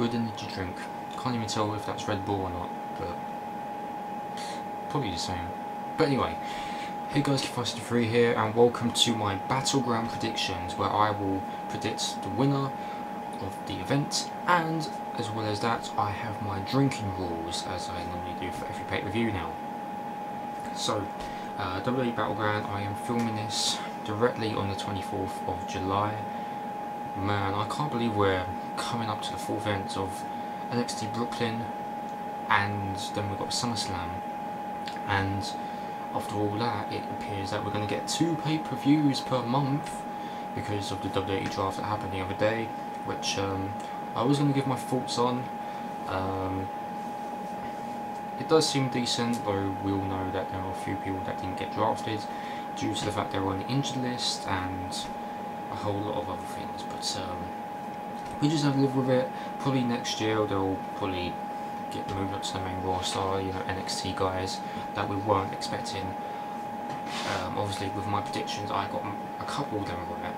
good energy drink. Can't even tell if that's Red Bull or not, but probably the same. But anyway, hey guys, Keep53 here, and welcome to my Battleground predictions, where I will predict the winner of the event, and as well as that, I have my drinking rules, as I normally do for every pay-per-view now. So, WWE Battleground, I am filming this directly on the 24th of July. Man, I can't believe we're coming up to the 4th event of NXT Brooklyn, and then we've got SummerSlam, and after all that, it appears that we're going to get 2 pay-per-views per month because of the WWE draft that happened the other day, which I was going to give my thoughts on. It does seem decent, though we all know that there are a few people that didn't get drafted due to the fact they were on the injured list and a whole lot of other things, but we just have to live with it. Probably next year they'll probably get moved up to the main roster, you know, NXT guys that we weren't expecting. Obviously with my predictions I got a couple of them right,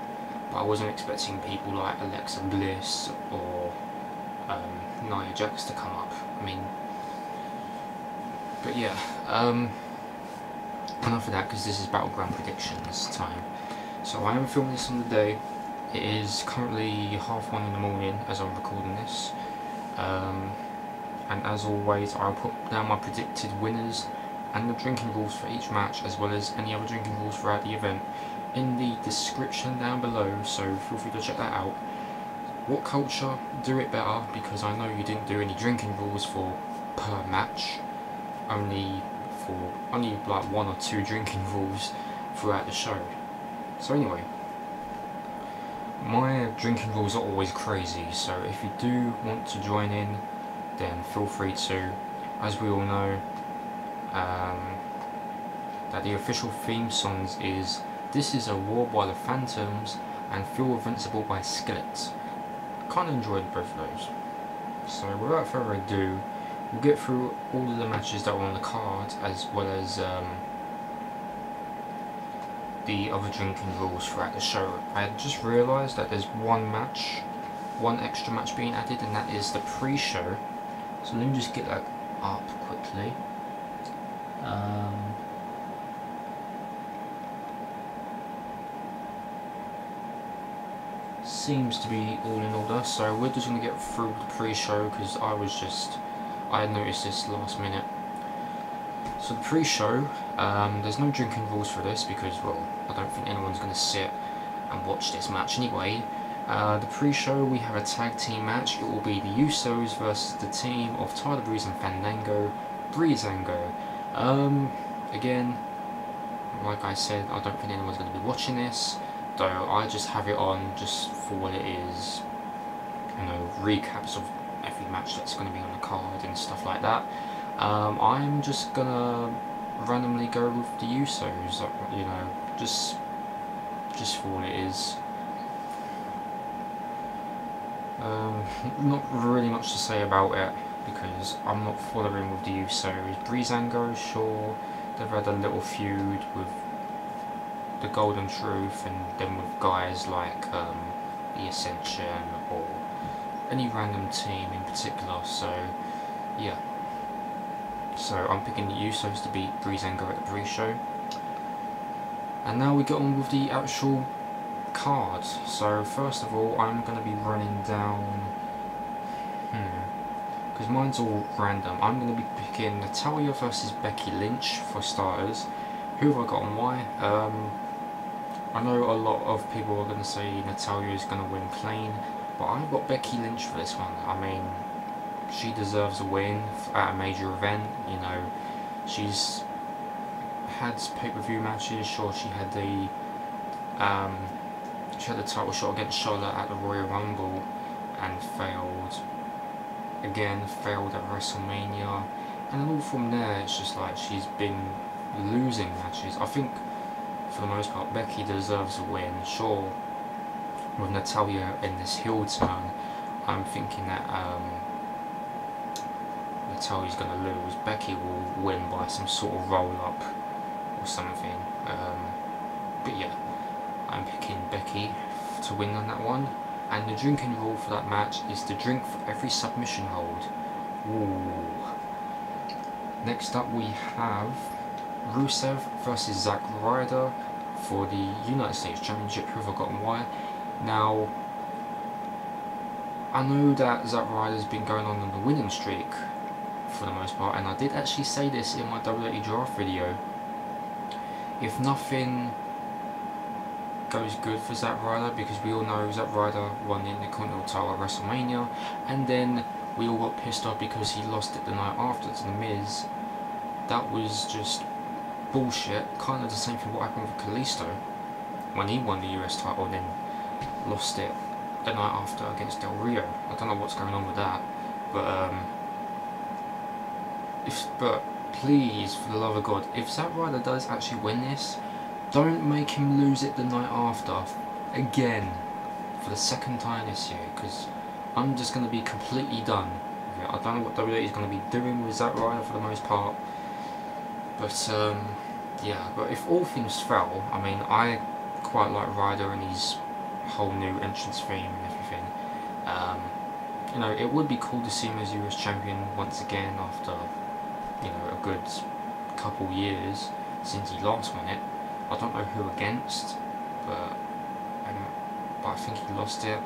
but I wasn't expecting people like Alexa Bliss or Nia Jax to come up. I mean, but yeah, enough of that, because this is Battleground predictions time. So I am filming this on the day. It is currently 1:30 in the morning as I'm recording this. And as always, I'll put down my predicted winners and the drinking rules for each match, as well as any other drinking rules throughout the event, in the description down below, so feel free to check that out. What culture? Do it better, because I know you didn't do any drinking rules for per match, only like 1 or 2 drinking rules throughout the show. So anyway, my drinking rules are always crazy, so if you do want to join in, then feel free to. As we all know, that the official theme songs is "This Is a War" by the Phantoms and "Feel Invincible" by Skillet. Kind of enjoyed both of those. So without further ado, we'll get through all of the matches that were on the card, as well as the other drinking rules throughout the show. I had just realised that there's one extra match being added, and that is the pre-show. So let me just get that up quickly. Seems to be all in order, so we're just going to get through the pre-show, because I had noticed this last minute. So the pre-show, there's no drinking rules for this because, well, I don't think anyone's going to sit and watch this match anyway. The pre-show, we have a tag team match. It will be the Usos versus the team of Tyler Breeze and Fandango, Breezango. Again, like I said, I don't think anyone's going to be watching this, though I just have it on just for what it is, you know, recaps of every match that's going to be on the card and stuff like that. I'm just gonna randomly go with the Usos, you know, just for what it is. Not really much to say about it, because I'm not following with the Usos. Breezango, sure, they've had a little feud with the Golden Truth, and then with guys like the Ascension or any random team in particular, so yeah. So I'm picking the Usos to beat Breezango at the pre-show. And now we get on with the actual card. So first of all, I'm going to be running down, because mine's all random. I'm going to be picking Natalya versus Becky Lynch for starters. Who have I got and why? I know a lot of people are going to say Natalya is going to win clean, but I've got Becky Lynch for this one. I mean, she deserves a win at a major event. You know, she's had pay-per-view matches. Sure, she had the title shot against Charlotte at the Royal Rumble and failed. Again, failed at WrestleMania, and then all from there, it's just like she's been losing matches. I think for the most part, Becky deserves a win. Sure, with Natalya in this heel turn, I'm thinking that Natalya's going to lose. Becky will win by some sort of roll up or something. But yeah, I'm picking Becky to win on that one. And the drinking rule for that match is to drink for every submission hold. Ooh. Next up we have Rusev versus Zack Ryder for the United States Championship. Who have forgotten why? Now, I know that Zack Ryder's been going on the winning streak for the most part, and I did actually say this in my WWE draft video. If nothing goes good for Zack Ryder, because we all know Zack Ryder won the Intercontinental title at WrestleMania, and then we all got pissed off because he lost it the night after to The Miz. That was just bullshit. Kind of the same thing what happened with Kalisto when he won the US title and then lost it the night after against Del Rio. I don't know what's going on with that, but please, for the love of God, if Zack Ryder does actually win this, don't make him lose it the night after again for the second time this year, because I'm just going to be completely done with it. I don't know what WWE is going to be doing with Zack Ryder for the most part, but yeah. But if all things fail, I mean, I quite like Ryder and his whole new entrance theme and everything. You know, it would be cool to see him as US champion once again after, you know, a good couple years since he last won it. I don't know who against, but I think he lost it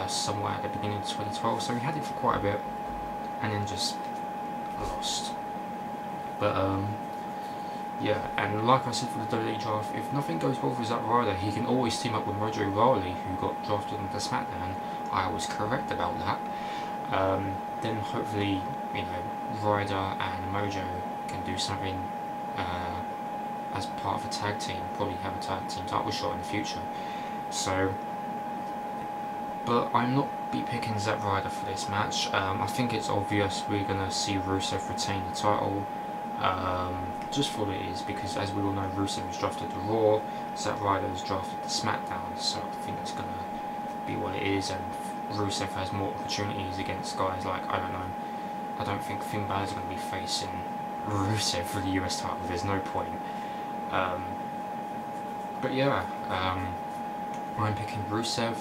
somewhere at the beginning of 2012, so he had it for quite a bit and then just lost. But yeah, and like I said for the WWE draft, if nothing goes well for Zack Ryder, he can always team up with Mojo Rawley, who got drafted into SmackDown. I was correct about that. Then hopefully, you know, Ryder and Mojo can do something as part of a tag team, probably have a tag team title shot in the future. So, but I'm not be picking Zack Ryder for this match. I think it's obvious we're gonna see Rusev retain the title, just for what it is, because as we all know, Rusev was drafted to Raw, Zack Ryder was drafted to SmackDown, so I think it's gonna be what it is, and Rusev has more opportunities against guys like, I don't know, I don't think Finn Balor's gonna be facing Rusev for the US title, there's no point. But yeah, I'm picking Rusev.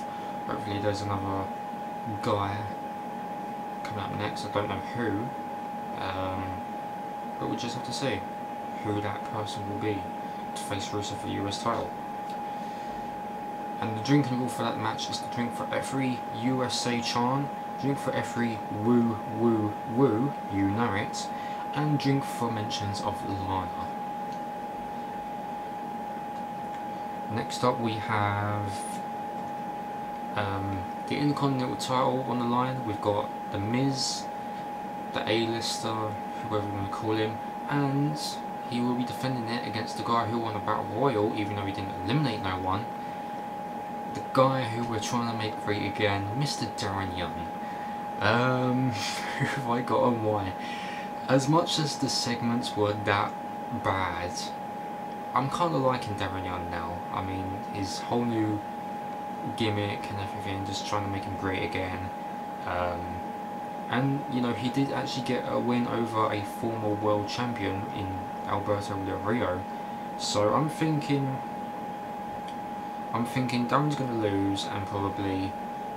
Hopefully there's another guy coming up next, I don't know who, but we'll just have to see who that person will be to face Rusev for the US title. And the drinking rule for that match is to drink for every USA chant, drink for every woo woo woo, you know it, and drink for mentions of Lana. Next up we have the Intercontinental title on the line. We've got The Miz, the A-lister, whoever you want to call him, and he will be defending it against the guy who won the Battle Royal, even though he didn't eliminate no one. The guy who we're trying to make great again, Mr. Darren Young. Who have I got on why? As much as the segments were that bad, I'm kind of liking Darren Young now. I mean, his whole new gimmick and everything, just trying to make him great again. And, you know, he did actually get a win over a former world champion in Alberto Del Rio. So I'm thinking Darren's going to lose, and probably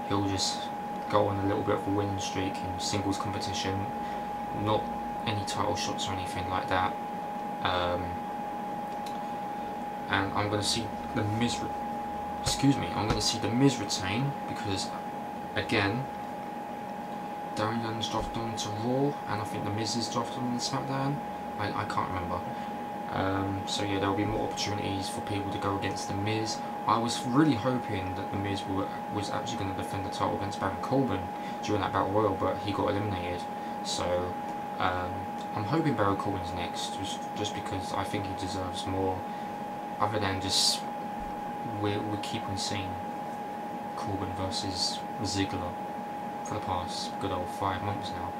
he'll just go on a little bit of a winning streak in singles competition. Not any title shots or anything like that. And I'm going to see the Miz. I'm going to see the Miz retain, because again, Darren Young's drafted on to Raw, and I think the Miz is drafted on SmackDown. I can't remember. So yeah, there will be more opportunities for people to go against the Miz. I was really hoping that the Miz was actually going to defend the title against Baron Corbin during that Battle Royal, but he got eliminated. So I'm hoping Baron Corbin's next, just because I think he deserves more. Other than just we keep on seeing Corbin versus Ziggler for the past good old 5 months now.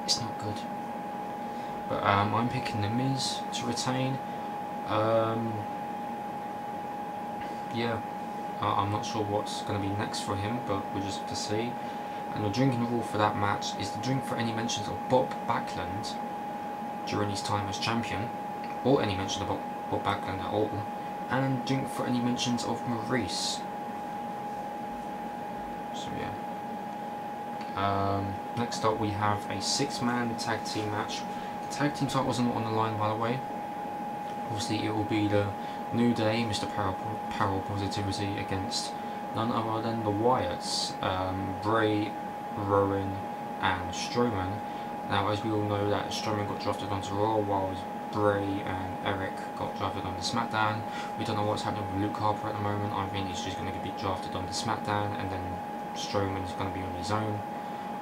It's not good. But I'm picking the Miz to retain. Yeah, I'm not sure what's going to be next for him, but we'll just have to see. And the drinking rule for that match is to drink for any mentions of Bob Backlund during his time as champion, or any mention of Bob Backlund at all, and drink for any mentions of Maurice. yeah. Next up we have a 6-man tag team match. The tag team titles are not on the line, by the way. Obviously it will be the New Day, Mr. Power Positivity, against none other than the Wyatts, Bray, Rowan and Strowman. Now, as we all know, that Strowman got drafted onto Raw, while Bray and Eric got drafted onto SmackDown. We don't know what's happening with Luke Harper at the moment. I think he's just going to be drafted onto SmackDown, and then Strowman is going to be on his own.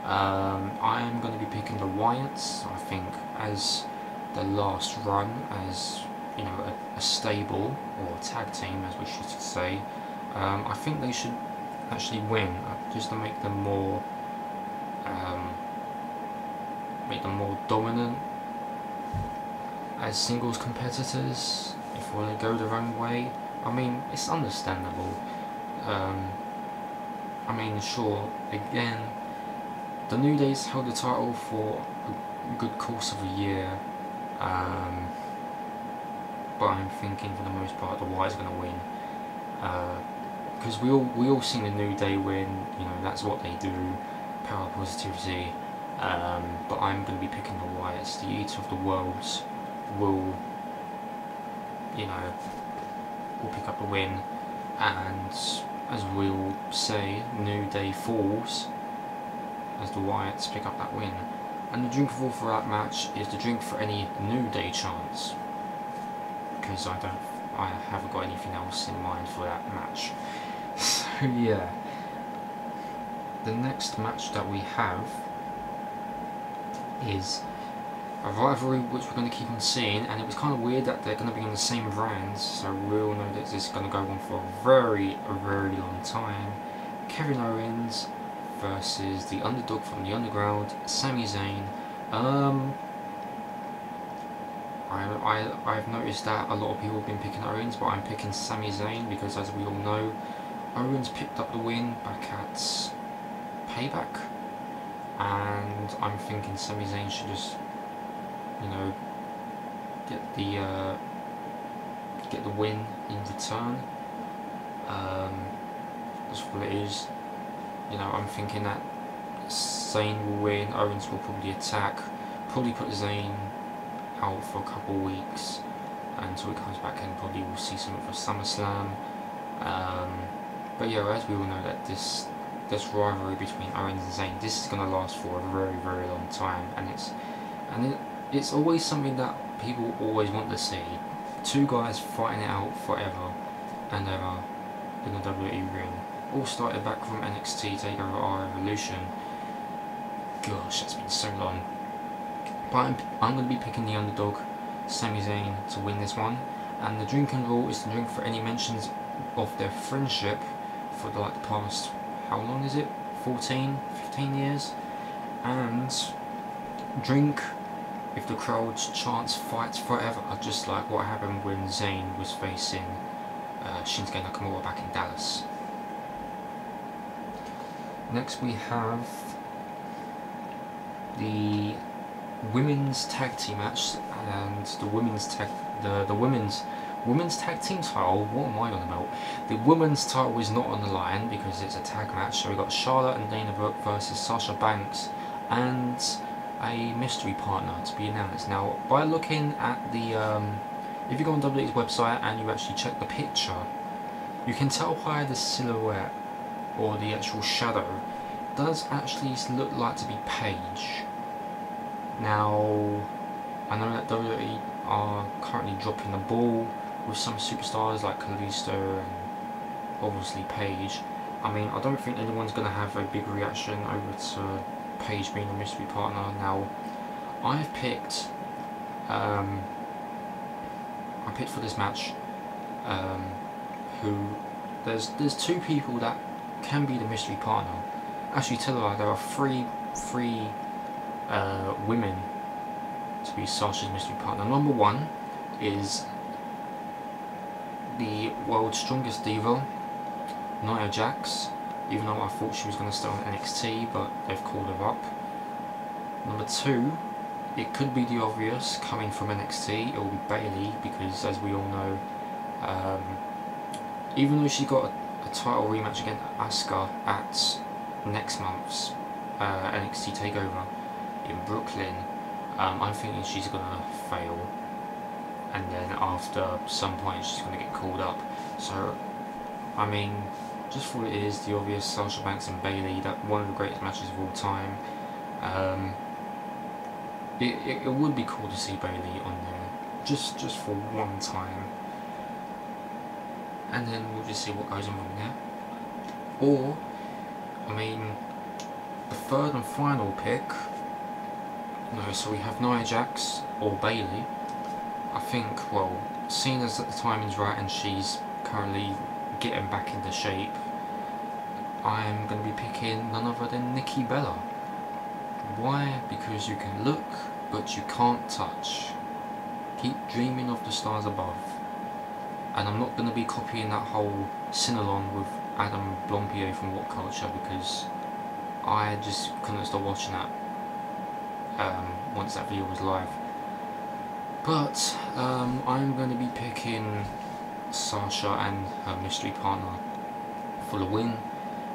I am going to be picking the Wyatts. I think as the last run, as you know, a stable or a tag team, as we should say. I think they should actually win, just to make them more dominant as singles competitors, if they go their own way. I mean, it's understandable. I mean, sure, again, the New Day's held the title for a good course of a year, but I'm thinking for the most part the Wyatts are going to win, because we all seen the New Day win. You know, that's what they do, power positivity. But I'm going to be picking the Wyatts. The Eater of the Worlds will, you know, will pick up the win, and as we'll say, New Day falls as the Wyatts pick up that win. And the drink of all for that match is the drink for any New Day chants, because I haven't got anything else in mind for that match. So yeah, the next match that we have is a rivalry which we're going to keep on seeing, and it was kind of weird that they're going to be on the same brands, so we all know that this is going to go on for a very long time. Kevin Owens versus the underdog from the underground, Sami Zayn. I've noticed that a lot of people have been picking Owens, but I'm picking Sami Zayn because, as we all know, Owens picked up the win back at Payback, and I'm thinking Sami Zayn should just, you know, get the win in return. That's what it is. You know, I'm thinking that Zayn will win, Owens will probably attack, probably put Zayn out for a couple of weeks until he comes back, and probably we'll see something for SummerSlam. But yeah, as we all know, that this rivalry between Owens and Zayn, this is going to last for a very long time, and it's always something that people always want to see. Two guys fighting it out forever and ever in the WWE ring. All started back from NXT TakeOver R Evolution. Gosh, that's been so long. But I'm going to be picking the underdog, Sami Zayn, to win this one. And the drinking rule is to drink for any mentions of their friendship for the past, how long is it? 14, 15 years? And drink if the crowd chants fights forever, just like what happened when Zayn was facing Shinsuke Nakamura back in Dallas. Next we have the women's tag team match, and the women's tag team title. What am I on about? The women's title is not on the line because it's a tag match. So we got Charlotte and Dana Brooke versus Sasha Banks and a mystery partner to be announced. Now, by looking at the if you go on WWE's website and you actually check the picture, you can tell by the silhouette or the actual shadow does actually look like to be Paige. Now, I know that WWE are currently dropping the ball with some superstars like Kalisto and obviously Paige. I mean, I don't think anyone's going to have a big reaction over to Paige being a mystery partner. Now, I've picked for this match who there's two people that can be the mystery partner. Actually, tell a lie, there are three women to be Sasha's mystery partner. Number one is the world's strongest diva, Nia Jax, even though I thought she was going to stay on NXT, but they've called her up. Number two, it could be the obvious, coming from NXT, it will be Bayley, because as we all know, even though she got a title rematch against Asuka at next month's NXT Takeover in Brooklyn, I'm thinking she's gonna fail, and then after some point she's gonna get called up. So, I mean, just for it is the obvious, Sasha Banks and Bayley, that one of the greatest matches of all time. It would be cool to see Bayley on there, just for one time, and then we'll just see what goes on from there. Or, I mean, the third and final pick. No, so we have Nia Jax or Bayley. I think, well, seeing as that the timing's right and she's currently getting back into shape, I'm going to be picking none other than Nikki Bella. Why? Because you can look, but you can't touch. Keep dreaming of the stars above. And I'm not going to be copying that whole sing-along with Adam Blompier from What Culture, because I just couldn't stop watching that once that video was live. But I'm going to be picking Sasha and her mystery partner for the win,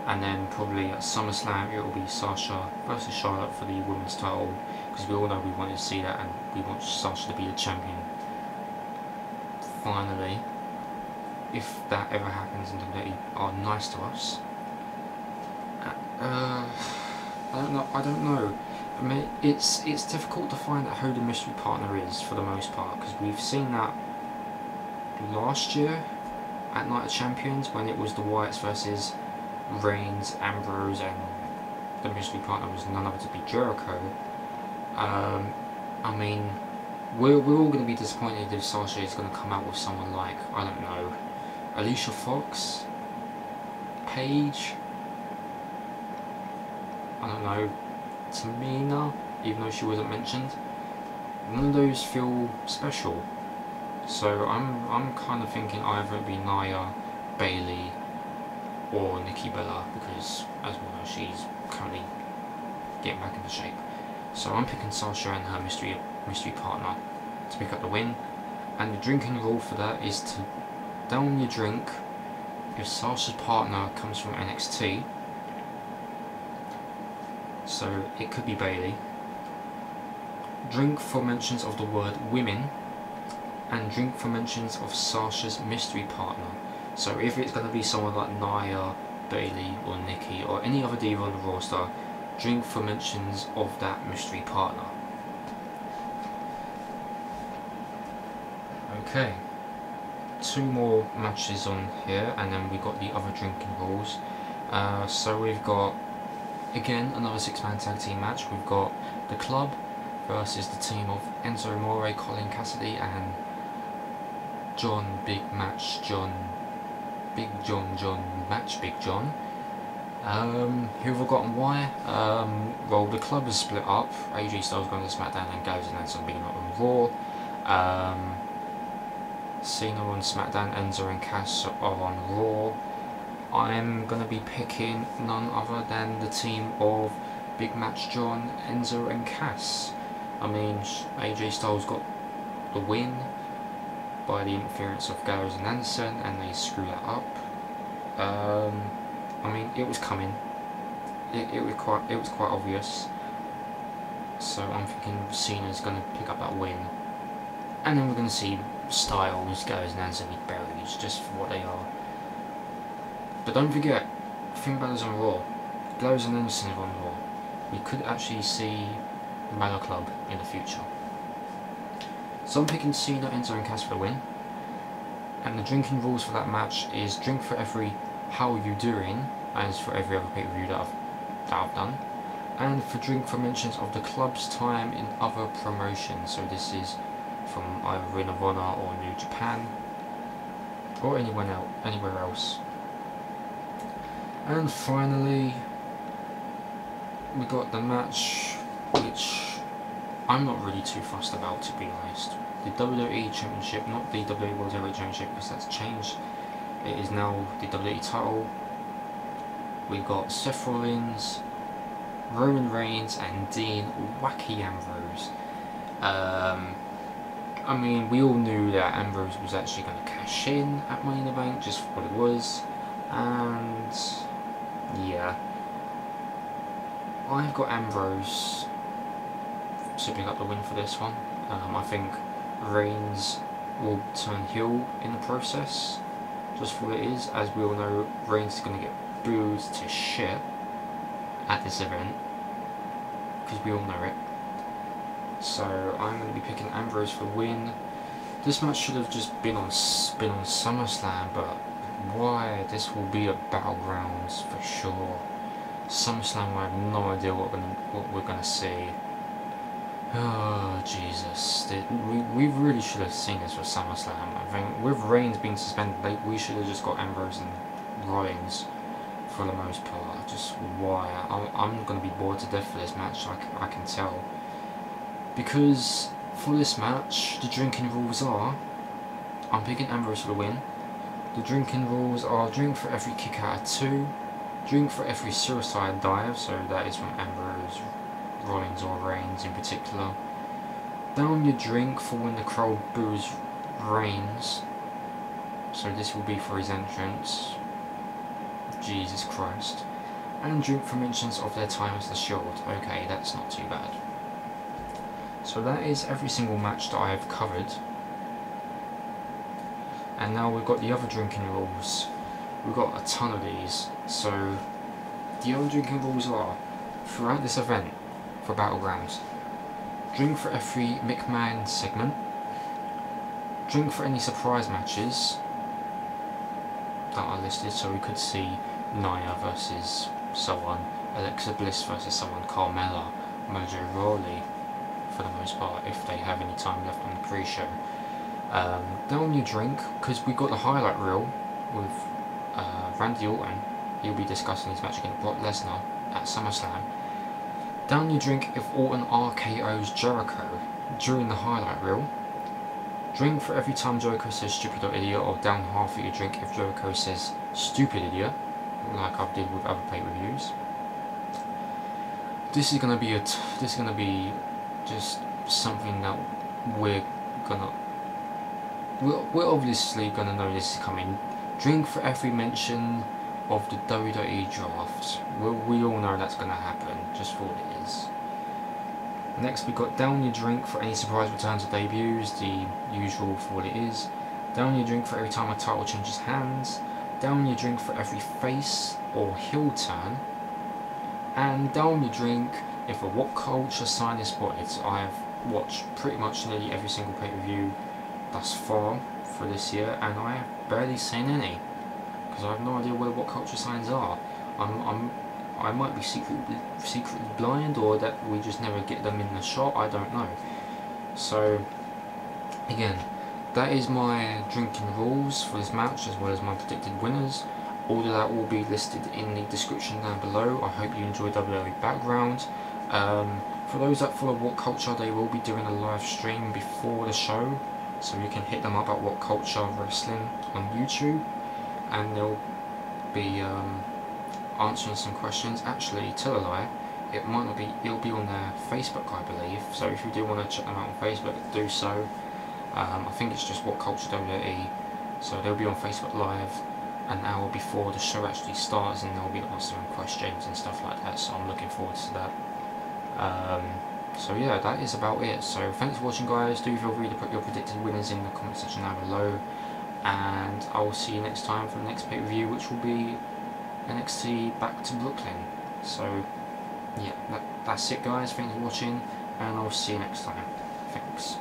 and then probably at SummerSlam it will be Sasha versus Charlotte for the women's title, because we all know we wanted to see that and we want Sasha to be the champion finally. If that ever happens and WWE are nice to us. I don't know. I mean, it's difficult to find out who the mystery partner is for the most part, because we've seen that last year at Night of Champions when it was the Wyatts versus Reigns, Ambrose, and the mystery partner was none other to be Jericho. I mean, we're all going to be disappointed if Sasha is going to come out with someone like, I don't know, Alicia Fox, Paige, I don't know, Tamina, even though she wasn't mentioned. None of those feel special. So I'm kind of thinking either it be Nia, Bayley, or Nikki Bella, because as we know she's currently getting back into shape. So I'm picking Sasha and her mystery partner to pick up the win. And the drinking rule for that is to down your drink if Sasha's partner comes from NXT. So it could be Bayley. Drink for mentions of the word women, and drink for mentions of Sasha's mystery partner. So if it's going to be someone like Nia, Bayley, or Nikki, or any other diva on the roster, drink for mentions of that mystery partner. Okay, 2 more matches on here, and then we got the other drinking rules. So we've got, again, another 6-man tag team match. We've got the Club versus the team of Enzo, Amore, Colin Cassidy, and John Big John Big John. Who have I gotten why? Well, the Club is split up. AJ Styles going to SmackDown and Gallows and Enzo being on Raw. Cena on SmackDown, Enzo and Cass are on Raw. I'm going to be picking none other than the team of Big John, Enzo and Cass. I mean, AJ Styles got the win by the interference of Gallows and Anderson, and they screw that up. I mean, it was coming. It was quite obvious. So I'm thinking Cena's going to pick up that win, and then we're going to see Styles, Gallows and Anderson be buried just for what they are. But don't forget, Finn Balor's on Raw, Gallows and Anderson are on Raw. We could actually see the Balor Club in the future. So I'm picking Cena, Enzo and Cass for the win. And the drinking rules for that match is drink for every how you doing, as for every other pay-per-view that I've done. And for drink for mentions of the Club's time in other promotions. So this is from either Ring of Honor or New Japan, or anywhere else. And finally, we got the match which I'm not really too fussed about, to be honest. The WWE Championship, not the WWE World Heavyweight Championship, because that's changed. It is now the WWE title. We've got Seth Rollins, Roman Reigns, and Dean Wacky Ambrose. I mean, we all knew that Ambrose was actually going to cash in at Money in the Bank, just for what it was. And yeah, I've got Ambrose sipping up the win for this one. I think Reigns will turn heel in the process, just for what it is. As we all know, Reigns is going to get booed to shit at this event, because we all know it. So I'm going to be picking Ambrose for the win. This match should have just been on SummerSlam, but why? This will be a Battlegrounds for sure. SummerSlam, I have no idea what we're gonna see. Oh Jesus! We really should have seen this for SummerSlam. I think with Reigns being suspended, we should have just got Ambrose and Rollins for the most part. Just why? I'm gonna be bored to death for this match. I can tell. Because for this match, the drinking rules are, I'm picking Ambrose for the win. The drinking rules are drink for every kick out of 2, drink for every suicide dive, so that is from Ambrose, Rollins or Reigns in particular. Down your drink for when the crowd boos Reigns, so this will be for his entrance. Jesus Christ. And drink for mentions of their time as the Shield. Okay, that's not too bad. So that is every single match that I have covered. And now we've got the other drinking rules. We've got a ton of these. So the other drinking rules are, throughout this event for Battlegrounds, drink for every McMahon segment, drink for any surprise matches that are listed, so we could see Nia versus someone, Alexa Bliss versus someone, Carmella, Mojo Rawley for the most part, if they have any time left on the pre-show. Down your drink, because we've got the highlight reel with Randy Orton. He'll be discussing his match against Brock Lesnar at SummerSlam. Down your drink if Orton RKO's Jericho during the highlight reel. Drink for every time Jericho says stupid or idiot, or down half of your drink if Jericho says stupid idiot, like I did with other pay-per-views. This is gonna be just something that we're obviously gonna know this is coming. Drink for every mention of the WWE draft. We all know that's gonna happen, just for what it is. Next we got down your drink for any surprise returns or debuts, the usual for what it is. Down your drink for every time a title changes hands. Down your drink for every face or heel turn. And down your drink if a What Culture sign is spotted. I have watched pretty much nearly every single pay-per-view thus far for this year, and I have barely seen any, because I have no idea where What Culture signs are. I might be secretly blind, or that we just never get them in the shot, I don't know. So again, that is my drinking rules for this match, as well as my predicted winners. All of that will be listed in the description down below. I hope you enjoyed WWE Battleground. For those that follow What Culture, they will be doing a live stream before the show, so you can hit them up at What Culture Wrestling on YouTube, and they'll be answering some questions. Actually, tell a lie, it might not be, it'll be on their Facebook, I believe, so if you do want to check them out on Facebook, do so. I think it's just What Culture WWE, so they'll be on Facebook Live an hour before the show actually starts, and they'll be answering questions and stuff like that, so I'm looking forward to that. So yeah, that is about it. So thanks for watching, guys. Do feel free to put your predicted winners in the comment section down below, and I will see you next time for the next pay-per-view, which will be NXT Back to Brooklyn. So yeah, that's it, guys. Thanks for watching, and I'll see you next time. Thanks.